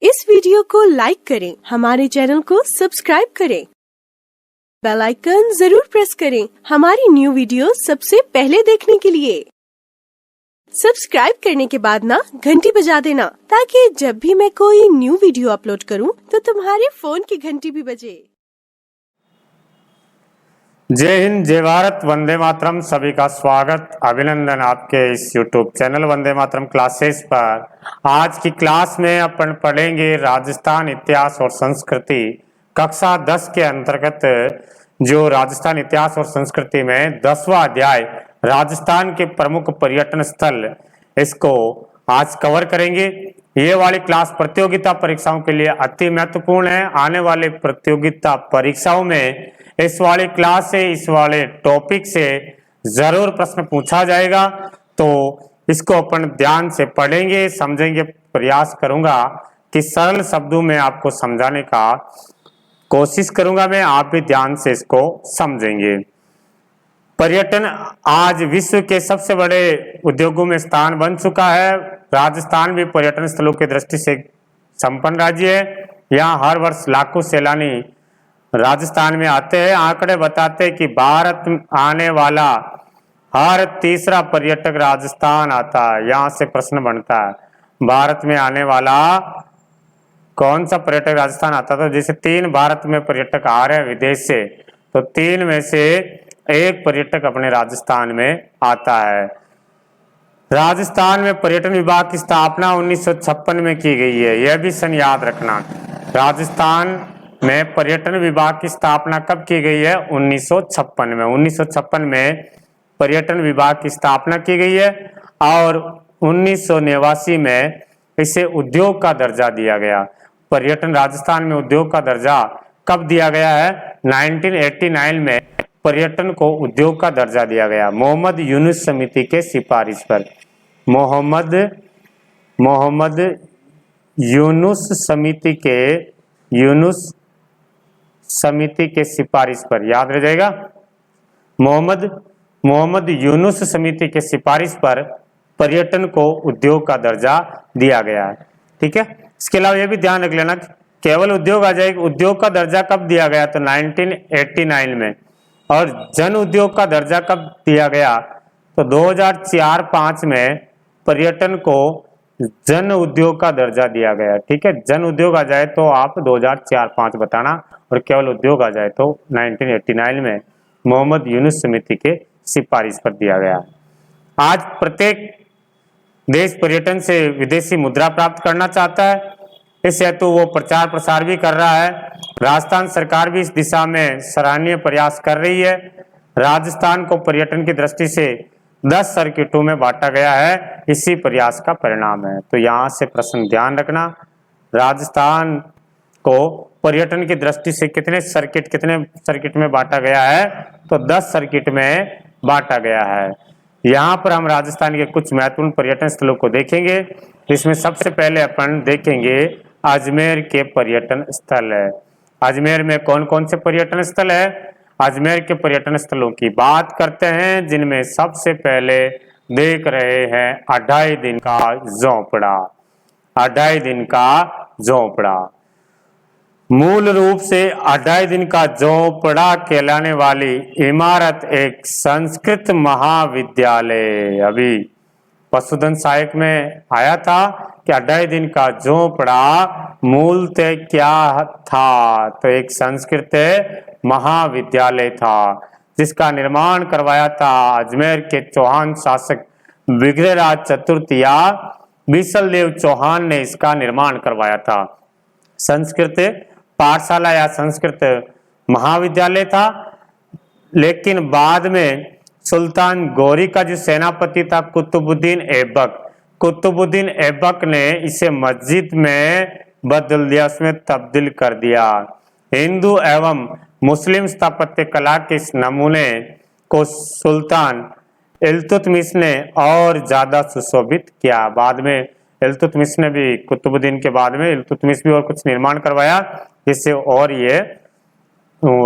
इस वीडियो को लाइक करें, हमारे चैनल को सब्सक्राइब करें, बेल आइकन जरूर प्रेस करें हमारी न्यू वीडियो सबसे पहले देखने के लिए। सब्सक्राइब करने के बाद ना घंटी बजा देना, ताकि जब भी मैं कोई न्यू वीडियो अपलोड करूं तो तुम्हारे फोन की घंटी भी बजे। जय हिंद, जय भारत, वंदे मातरम। सभी का स्वागत, अभिनंदन आपके इस YouTube channel Vande Mataram classes पर। आज की क्लास में अपन पढ़ेंगे राजस्थान इतिहास और संस्कृति कक्षा 10 के अंतर्गत, जो राजस्थान इतिहास और संस्कृति में 10वां अध्याय राजस्थान के प्रमुख पर्यटन स्थल, इसको आज कवर करेंगे। ये वाली क्लास प्रतियोगिता परीक्षाओं के लिए अति महत्वपूर्ण है। आने वाले प्रतियोगिता परीक्षाओं में इस वाली क्लास से, इस वाले टॉपिक से जरूर प्रश्न पूछा जाएगा, तो इसको अपन ध्यान से पढ़ेंगे, समझेंगे। प्रयास करूंगा कि सरल शब्दों में आपको समझाने का कोशिश करूंगा मैं, आप भी ध्यान से इसको समझेंगे। पर्यटन आज विश्व के सबसे बड़े उद्योगों में स्थान बन चुका है। राजस्थान भी पर्यटन स्थलों की दृष्टि से संपन्न राज्य है। यहाँ हर वर्ष लाखों सैलानी राजस्थान में आते हैं। आंकड़े बताते हैं कि भारत आने वाला हर तीसरा पर्यटक राजस्थान आता है। यहाँ से प्रश्न बनता है, भारत में आने वाला कौन सा पर्यटक राजस्थान आता था। जैसे 3 भारत में पर्यटक आ रहे हैं विदेश से, तो 3 में से एक पर्यटक अपने राजस्थान में आता है। राजस्थान में पर्यटन विभाग की स्थापना 1956 में की गई है, यह भी सन याद रखना। राजस्थान में पर्यटन विभाग की स्थापना कब की गई है? 1956 में। 1956 में पर्यटन विभाग की स्थापना की गई है और 1989 में इसे उद्योग का दर्जा दिया गया। पर्यटन राजस्थान में उद्योग का दर्जा कब दिया गया है? 1989 में पर्यटन को उद्योग का दर्जा दिया गया, मोहम्मद यूनुस समिति के सिफारिश पर। मोहम्मद यूनुस समिति के सिफारिश पर, याद रह जाएगा। मोहम्मद यूनुस समिति के सिफारिश पर पर्यटन को उद्योग का दर्जा दिया गया है। ठीक है, इसके अलावा यह भी ध्यान रख लेना, केवल उद्योग आ जाएगा। उद्योग का दर्जा कब दिया गया? तो 1989 में। और जन उद्योग का दर्जा कब दिया गया? तो 2004-05 में पर्यटन को जन उद्योग का दर्जा दिया गया। ठीक है, जन उद्योग आ जाए तो आप 2004-05 बताना, और केवल उद्योग आ जाए तो 1989 में मोहम्मद यूनुस समिति के सिफारिश पर दिया गया। आज प्रत्येक देश पर्यटन से विदेशी मुद्रा प्राप्त करना चाहता है, इस हेतु वो प्रचार प्रसार भी कर रहा है। राजस्थान सरकार भी इस दिशा में सराहनीय प्रयास कर रही है। राजस्थान को पर्यटन की दृष्टि से 10 सर्किटों में बांटा गया है, इसी प्रयास का परिणाम है। तो यहाँ से प्रश्न ध्यान रखना, राजस्थान को पर्यटन की दृष्टि से कितने सर्किट में बांटा गया है? तो 10 सर्किट में बांटा गया है। यहाँ पर हम राजस्थान के कुछ महत्वपूर्ण पर्यटन स्थलों को देखेंगे। इसमें सबसे पहले अपन देखेंगे अजमेर के पर्यटन स्थल है। अजमेर में कौन कौन से पर्यटन स्थल है? अजमेर के पर्यटन स्थलों की बात करते हैं, जिनमें सबसे पहले देख रहे हैं अढ़ाई दिन का झोंपड़ा। अढ़ाई दिन का झोंपड़ा मूल रूप से अढ़ाई दिन का झोंपड़ा कहलाने वाली इमारत एक संस्कृत महाविद्यालय, अभी पशुधन सहायक में आया था कि अढ़ाई दिन का झोंपड़ा मूलतः क्या था? तो एक संस्कृत महाविद्यालय था, जिसका निर्माण करवाया था अजमेर के चौहान शासक विग्रहराज चतुर्थ या बीसलदेव चौहान ने इसका निर्माण करवाया था। संस्कृत पाठशाला या संस्कृत महाविद्यालय था, लेकिन बाद में सुल्तान गौरी का जो सेनापति था कुतुबुद्दीन ऐबक ने इसे मस्जिद में बदल दिया, उसमें तब्दील कर दिया। हिंदू एवं मुस्लिम स्थापत्य कला के इस नमूने को सुल्तान इल्तुतमिश ने और ज्यादा सुशोभित किया। बाद में इल्तुतमिश ने भी, कुतुबुद्दीन के बाद में इल्तुतमिश भी और कुछ निर्माण करवाया, जिससे और ये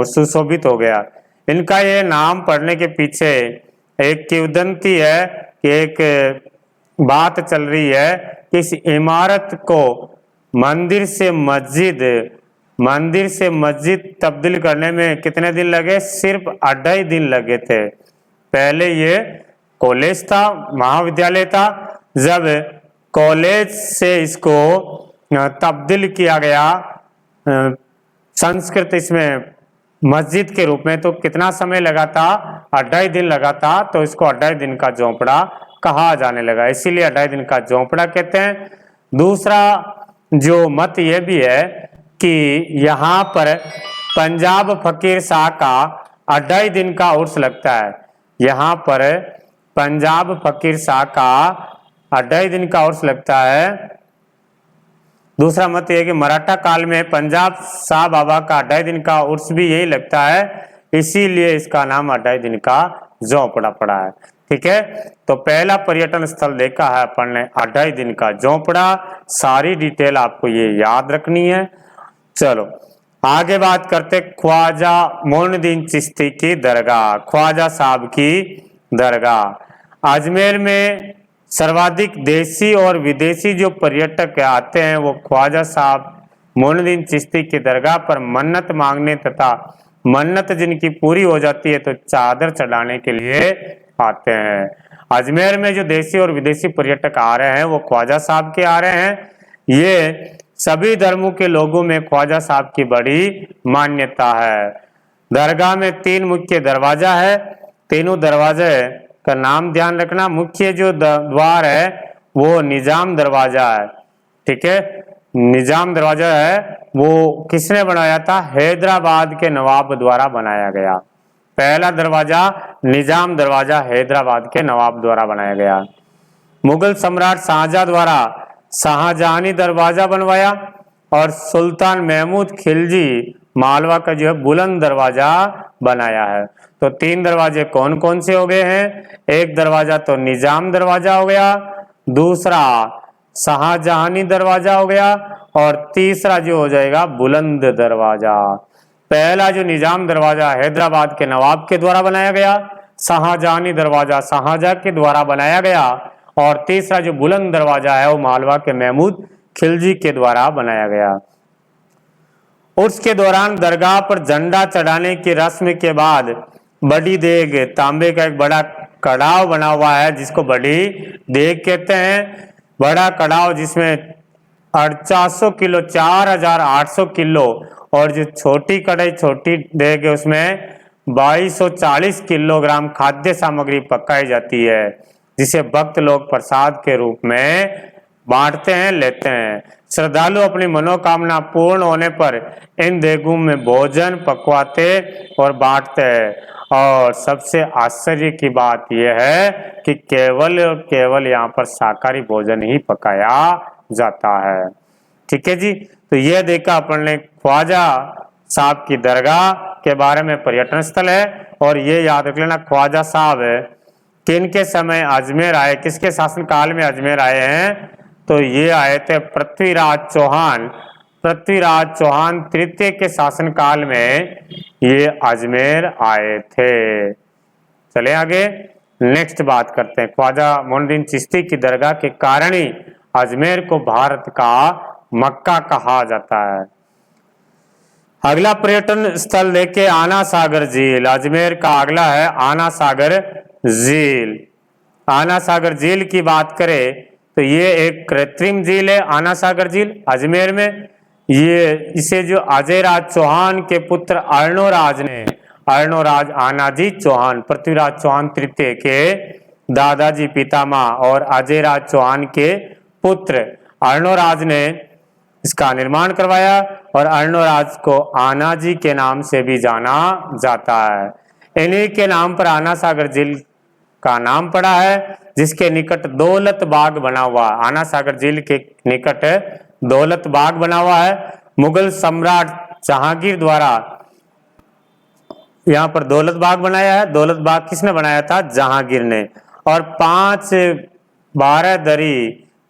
सुशोभित हो गया। इनका ये नाम पढ़ने के पीछे एक किंवदंती है कि एक बात चल रही है कि इस इमारत को मंदिर से मस्जिद तब्दील करने में कितने दिन लगे? सिर्फ 2.5 दिन लगे थे। पहले ये कॉलेज था, महाविद्यालय था, जब कॉलेज से इसको तब्दील किया गया संस्कृत इसमें मस्जिद के रूप में, तो कितना समय लगा था? 2.5 दिन लगा था। तो इसको 2.5 दिन का झोंपड़ा कहा जाने लगा, इसीलिए 2.5 दिन का झोंपड़ा कहते हैं। दूसरा जो मत यह भी है कि यहाँ पर पंजाब फकीर शाह का 2.5 दिन का उर्स लगता है। यहाँ पर पंजाब फकीर शाह का 2.5 दिन का उर्स लगता है। दूसरा मत यह कि मराठा काल में पंजाब शाह बाबा का 2.5 दिन का उर्स भी यही लगता है, इसीलिए इसका नाम 2.5 दिन का झोंपड़ा पड़ा है। ठीक है, तो पहला पर्यटन स्थल देखा है अपन ने 2.5 दिन का झोंपड़ा। सारी डिटेल आपको ये याद रखनी है। चलो आगे बात करते ख्वाजा मोइनुद्दीन चिश्ती की दरगाह। ख्वाजा साहब की दरगाह अजमेर में सर्वाधिक देशी और विदेशी जो पर्यटक आते हैं वो ख्वाजा साहब मोइनुद्दीन चिश्ती की दरगाह पर मन्नत मांगने तथा मन्नत जिनकी पूरी हो जाती है तो चादर चढ़ाने के लिए आते हैं। अजमेर में जो देशी और विदेशी पर्यटक आ रहे हैं वो ख्वाजा साहब के आ रहे हैं। ये सभी धर्मों के लोगों में ख्वाजा साहब की बड़ी मान्यता है। दरगाह में 3 मुख्य दरवाजा है। तीनों दरवाजे का नाम ध्यान रखना। मुख्य जो द्वार है वो निजाम दरवाजा है। ठीक है, निजाम दरवाजा है वो किसने बनाया था? हैदराबाद के नवाब द्वारा बनाया गया। पहला दरवाजा निजाम दरवाजा हैदराबाद के नवाब द्वारा बनाया गया। मुगल सम्राट शाहजहां द्वारा शाहजहानी दरवाजा बनवाया और सुल्तान महमूद खिलजी मालवा का जो है बुलंद दरवाजा बनाया है। तो 3 दरवाजे कौन कौन से हो गए हैं? एक दरवाजा तो निजाम दरवाजा हो गया, दूसरा शाहजहानी दरवाजा हो गया और तीसरा जो हो जाएगा बुलंद दरवाजा। पहला जो निजाम दरवाजा हैदराबाद के नवाब के द्वारा बनाया गया, शाहजहानी दरवाजा शाहजहां के द्वारा बनाया गया और तीसरा जो बुलंद दरवाजा है वो मालवा के महमूद खिलजी के द्वारा बनाया गया। उर्स के दौरान दरगाह पर झंडा चढ़ाने की रस्म के बाद बड़ी देग, तांबे का एक बड़ा कड़ाव बना हुआ है जिसको बड़ी देग कहते हैं। बड़ा कड़ाव जिसमें 800 किलो 4800 किलो और जो छोटी कढ़ाई छोटी देग है उसमें 2240 किलोग्राम खाद्य सामग्री पकाई जाती है, जिसे भक्त लोग प्रसाद के रूप में बांटते हैं, लेते हैं। श्रद्धालु अपनी मनोकामना पूर्ण होने पर इन देगों में भोजन पकवाते और बांटते हैं। और सबसे आश्चर्य की बात यह है कि केवल यहाँ पर शाकाहारी भोजन ही पकाया जाता है। ठीक है जी, तो यह देखा अपन ने ख्वाजा साहब की दरगाह के बारे में पर्यटन स्थल है। और ये याद रख लेना ख्वाजा साहब किन के समय अजमेर आए, किसके शासन काल में अजमेर आए हैं? तो ये आए थे पृथ्वीराज चौहान तृतीय के शासन काल में ये अजमेर आए थे। चले आगे नेक्स्ट बात करते हैं। ख्वाजा मोइनुद्दीन चिश्ती की दरगाह के कारण ही अजमेर को भारत का मक्का कहा जाता है। अगला पर्यटन स्थल देखे आना सागर झील। अजमेर का अगला है आना सागर झील। आना सागर झील की बात करें तो ये एक कृत्रिम झील है। आना सागर झील अजमेर में इसे जो अजयराज चौहान के पुत्र अर्णोराज आनाजी चौहान, पृथ्वीराज चौहान तृतीय के दादाजी पितामह और अजयराज चौहान के पुत्र अर्णोराज ने इसका निर्माण करवाया और अर्णोराज को आनाजी के नाम से भी जाना जाता है। इन्हीं के नाम पर आना सागर झील का नाम पड़ा है, जिसके निकट दौलत बाग बना हुआ। आना सागर झील के निकट दौलत बाग बना हुआ है। मुगल सम्राट जहांगीर द्वारा यहाँ पर दौलत बाग बनाया है। दौलत बाग किसने बनाया था? जहांगीर ने। और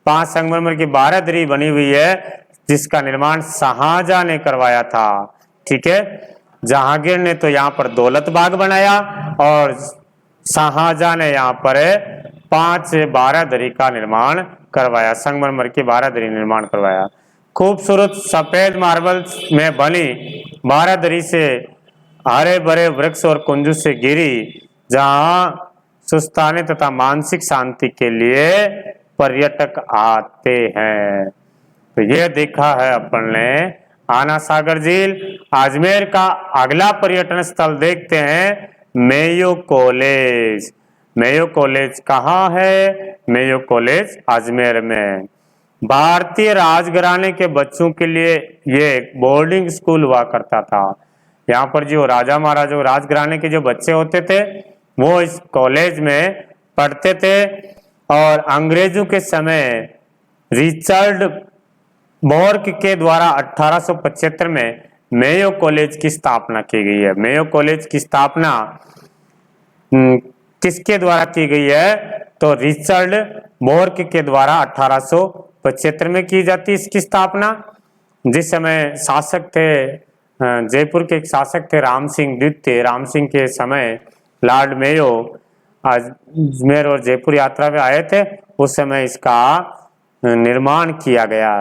5 संगमरमर की 12 दरी बनी हुई है, जिसका निर्माण शाहजहां ने करवाया था। ठीक है, जहांगीर ने तो यहाँ पर दौलत बाग बनाया और शाहजहां ने यहाँ पर 5 से 12 दरी का निर्माण करवाया, संगमरमर की 12 दरी निर्माण करवाया। खूबसूरत सफेद मार्बल में बनी बारादरी से हरे भरे वृक्ष और कुंज से घिरी, जहां सुस्ताने तथा मानसिक शांति के लिए पर्यटक आते हैं। तो यह देखा है अपन ने आना सागर झील। अजमेर का अगला पर्यटन स्थल देखते हैं मेयो कॉलेज। मेयो कॉलेज कहाँ है? मेयो कॉलेज अजमेर में। भारतीय राजघराने के बच्चों के लिए ये एक बोर्डिंग स्कूल हुआ करता था। यहाँ पर जो राजा महाराजा राजघराने के जो बच्चे होते थे वो इस कॉलेज में पढ़ते थे। और अंग्रेजों के समय रिचर्ड बोर्क के द्वारा 1875 में मेयो कॉलेज की स्थापना की गई है। मेयो कॉलेज की स्थापना किसके द्वारा की गई है? तो रिचर्ड बोर्क के द्वारा 1875 में की जाती इसकी स्थापना। जिस समय शासक थे जयपुर के एक शासक थे राम सिंह द्वितीय। राम सिंह के समय लॉर्ड मेयो अजमेर और जयपुर यात्रा में आए थे, उस समय इसका निर्माण किया गया।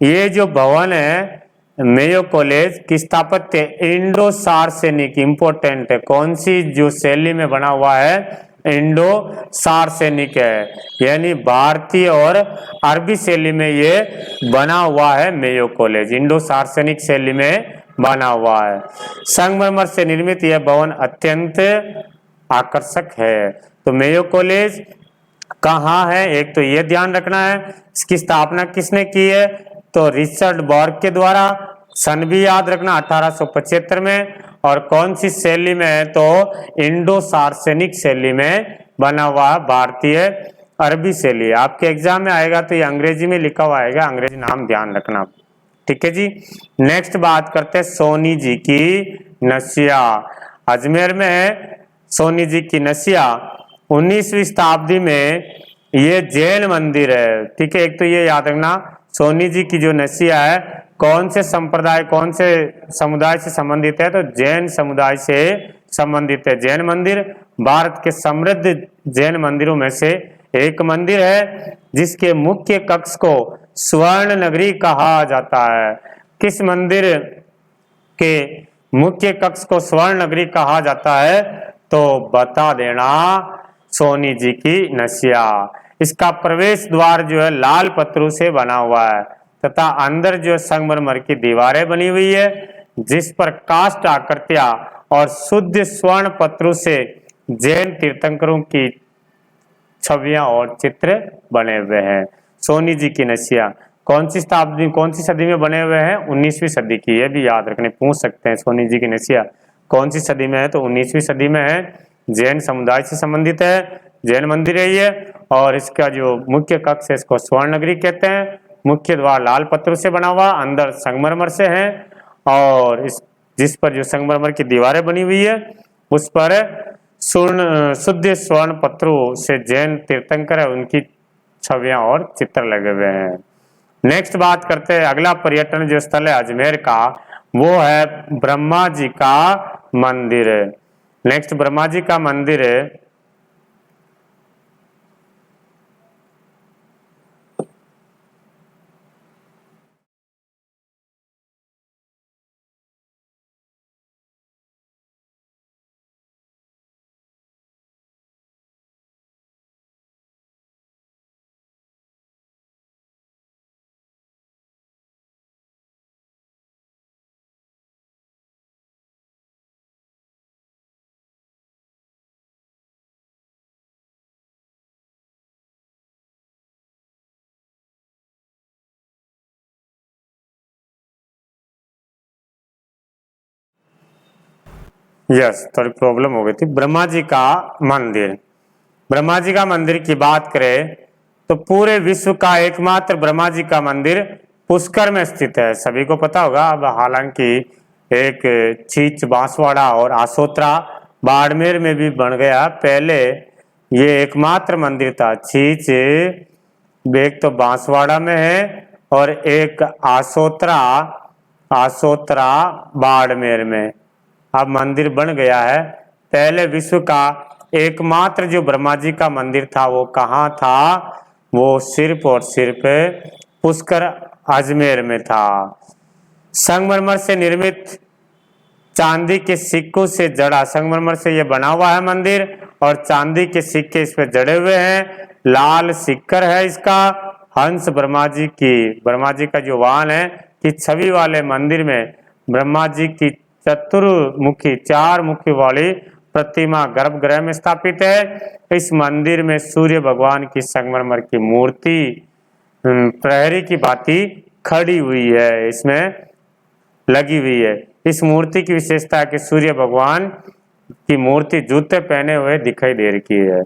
ये जो भवन है मेयो कॉलेज की स्थापत्य इंडो सार्सेनिक इंपोर्टेंट है। कौन सी जो शैली में बना हुआ है? इंडो सार्सेनिक है, यानी भारतीय और अरबी शैली में ये बना हुआ है। मेयो कॉलेज इंडो सार्सेनिक शैली में बना हुआ है। संगमरमर से निर्मित यह भवन अत्यंत आकर्षक है। तो मेयो कॉलेज कहाँ है? एक तो ये ध्यान रखना है इसकी स्थापना किसने की है? तो रिचर्ड बोर्क के द्वारा। सन भी याद रखना 1875 में। और कौन सी शैली में है? तो इंडो सार्सेनिक शैली में बना हुआ भारतीय अरबी शैली। आपके एग्जाम में आएगा तो ये अंग्रेजी में लिखा हुआ आएगा, अंग्रेजी नाम ध्यान रखना। ठीक है जी। नेक्स्ट बात करते हैं सोनी जी की नसिया। अजमेर में है सोनी जी की नसिया। 19वीं शताब्दी में ये जैन मंदिर है। ठीक है, एक तो ये याद रखना सोनी जी की जो नसिया है कौन से संप्रदाय कौन से समुदाय से संबंधित है? तो जैन समुदाय से संबंधित है। जैन मंदिर भारत के समृद्ध जैन मंदिरों में से एक मंदिर है, जिसके मुख्य कक्ष को स्वर्ण नगरी कहा जाता है। किस मंदिर के मुख्य कक्ष को स्वर्ण नगरी कहा जाता है? तो बता देना सोनी जी की नसिया। इसका प्रवेश द्वार जो है लाल पत्थरों से बना हुआ है तथा अंदर जो संगमरमर की दीवारें बनी हुई है, जिस पर काष्ठ आकृतियां और शुद्ध स्वर्ण पत्थरों से जैन तीर्थंकरों की छवियां और चित्र बने हुए हैं। सोनी जी की नसिया कौन सी शताब्दी कौन सी सदी में बने हुए हैं? 19वीं सदी की। ये भी याद रखने पूछ सकते हैं सोनी जी की नसिया कौन सी सदी में है? तो 19वीं सदी में है। जैन समुदाय से संबंधित है, जैन मंदिर है ये। और इसका जो मुख्य कक्ष है इसको स्वर्ण नगरी कहते हैं। मुख्य द्वार लाल पत्थरों से बना हुआ, अंदर संगमरमर से है। और इस जिस पर जो संगमरमर की दीवारें बनी हुई है उस पर शुद्ध स्वर्ण पत्थरों से जैन तीर्थंकर है उनकी छवियां और चित्र लगे हुए हैं। नेक्स्ट बात करते हैं अगला पर्यटन जो स्थल है अजमेर का, वो है ब्रह्मा जी का मंदिर। नेक्स्ट ब्रह्मा जी का मंदिर है। यस, थोड़ी प्रॉब्लम हो गई थी। ब्रह्मा जी का मंदिर। ब्रह्मा जी का मंदिर की बात करें तो पूरे विश्व का एकमात्र ब्रह्मा जी का मंदिर पुष्कर में स्थित है। सभी को पता होगा। अब हालांकि एक छीच बांसवाड़ा और आसोत्रा बाड़मेर में भी बन गया, पहले ये एकमात्र मंदिर था। छीच एक तो बांसवाड़ा में है और एक आसोत्रा बाड़मेर में अब मंदिर बन गया है। पहले विश्व का एकमात्र जो ब्रह्मा जी का मंदिर था वो कहाँ था? वो सिर्फ और सिर्फ पुष्कर अजमेर में था। संगमरमर से निर्मित चांदी के सिक्कों से जड़ा, संगमरमर से ये बना हुआ है मंदिर और चांदी के सिक्के इस पे जड़े हुए हैं। लाल सिक्कर है इसका। हंस ब्रह्मा जी का जो वाहन है कि छवि वाले मंदिर में ब्रह्मा जी की चतुर्मुखी 4 मुखी वाली प्रतिमा गर्भगृह में स्थापित है। इस मंदिर में सूर्य भगवान की संगमरमर की मूर्ति प्रहरी की भांति खड़ी हुई है, इसमें लगी हुई है। इस मूर्ति की विशेषता है कि सूर्य भगवान की मूर्ति जूते पहने हुए दिखाई दे रही है।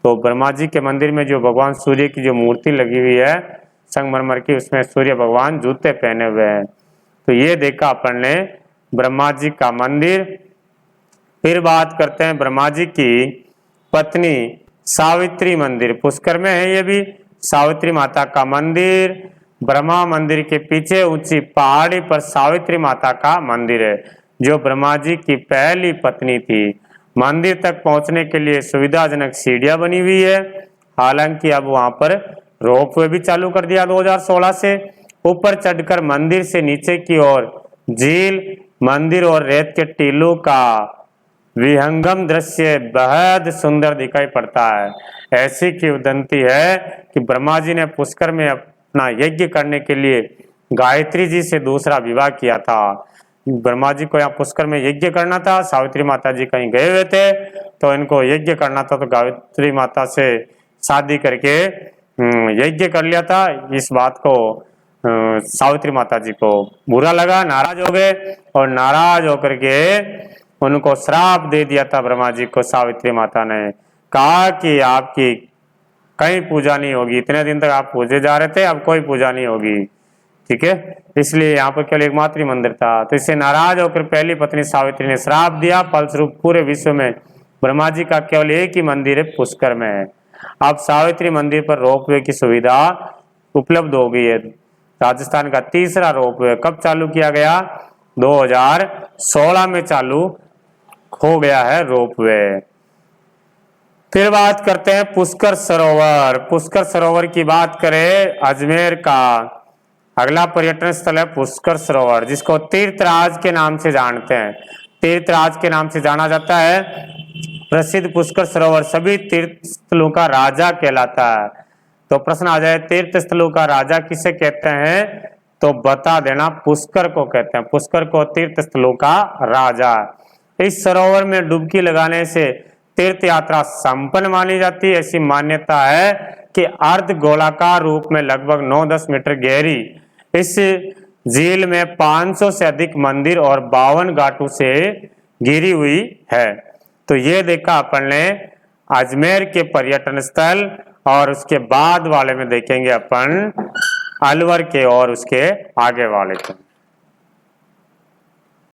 तो ब्रह्मा जी के मंदिर में जो भगवान सूर्य की जो मूर्ति लगी हुई है संगमरमर की, उसमें सूर्य भगवान जूते पहने हुए हैं। तो ये देखा अपन ने ब्रह्मा जी का मंदिर। फिर बात करते हैं ब्रह्मा जी की पत्नी सावित्री मंदिर, पुष्कर में है ये भी। सावित्री माता का मंदिर, ब्रह्मा मंदिर के पीछे ऊंची पहाड़ी पर सावित्री माता का मंदिर है, जो ब्रह्मा जी की पहली पत्नी थी। मंदिर तक पहुंचने के लिए सुविधाजनक सीढ़ियां बनी हुई है। हालांकि अब वहां पर रोपवे भी चालू कर दिया 2016 से। ऊपर चढ़कर मंदिर से नीचे की ओर झील, मंदिर और रेत के टीलों का विहंगम दृश्य बेहद सुंदर दिखाई पड़ता है। ऐसी किंवदंती है कि ब्रह्मा जी ने पुष्कर में अपना यज्ञ करने के लिए गायत्री जी से दूसरा विवाह किया था। ब्रह्मा जी को यहाँ पुष्कर में यज्ञ करना था, सावित्री माता जी कहीं गए हुए थे तो इनको यज्ञ करना था, तो गायत्री माता से शादी करके यज्ञ कर लिया था। इस बात को सावित्री माता जी को बुरा लगा, नाराज हो गए और नाराज होकर के उनको श्राप दे दिया था ब्रह्मा जी को। सावित्री माता ने कहा कि आपकी कहीं पूजा नहीं होगी, इतने दिन तक आप पूजे जा रहे थे, अब कोई पूजा नहीं होगी, ठीक है। इसलिए यहाँ पर केवल एकमात्र ही मंदिर था। तो इससे नाराज होकर पहली पत्नी सावित्री ने श्राप दिया। फलस्वरूप पूरे विश्व में ब्रह्मा जी का केवल एक ही मंदिर है, पुष्कर में है। अब सावित्री मंदिर पर रोपवे की सुविधा उपलब्ध हो गई है। राजस्थान का तीसरा रोपवे कब चालू किया गया? 2016 में चालू हो गया है रोपवे। फिर बात करते हैं पुष्कर सरोवर। पुष्कर सरोवर की बात करें, अजमेर का अगला पर्यटन स्थल है पुष्कर सरोवर, जिसको तीर्थराज के नाम से जानते हैं। तीर्थराज के नाम से जाना जाता है। प्रसिद्ध पुष्कर सरोवर सभी तीर्थ स्थलों का राजा कहलाता है। तो प्रश्न आ जाए तीर्थ स्थलों का राजा किसे कहते हैं, तो बता देना पुष्कर को कहते हैं। पुष्कर को तीर्थ स्थलों का राजा। इस सरोवर में डुबकी लगाने से तीर्थ यात्रा संपन्न मानी जाती है। ऐसी मान्यता है कि अर्ध गोलाकार रूप में लगभग 9-10 मीटर गहरी इस झील में 500 से अधिक मंदिर और 52 घाटों से घिरी हुई है। तो ये देखा अपन ने अजमेर के पर्यटन स्थल, और उसके बाद वाले में देखेंगे अपन अलवर के और उसके आगे वाले के।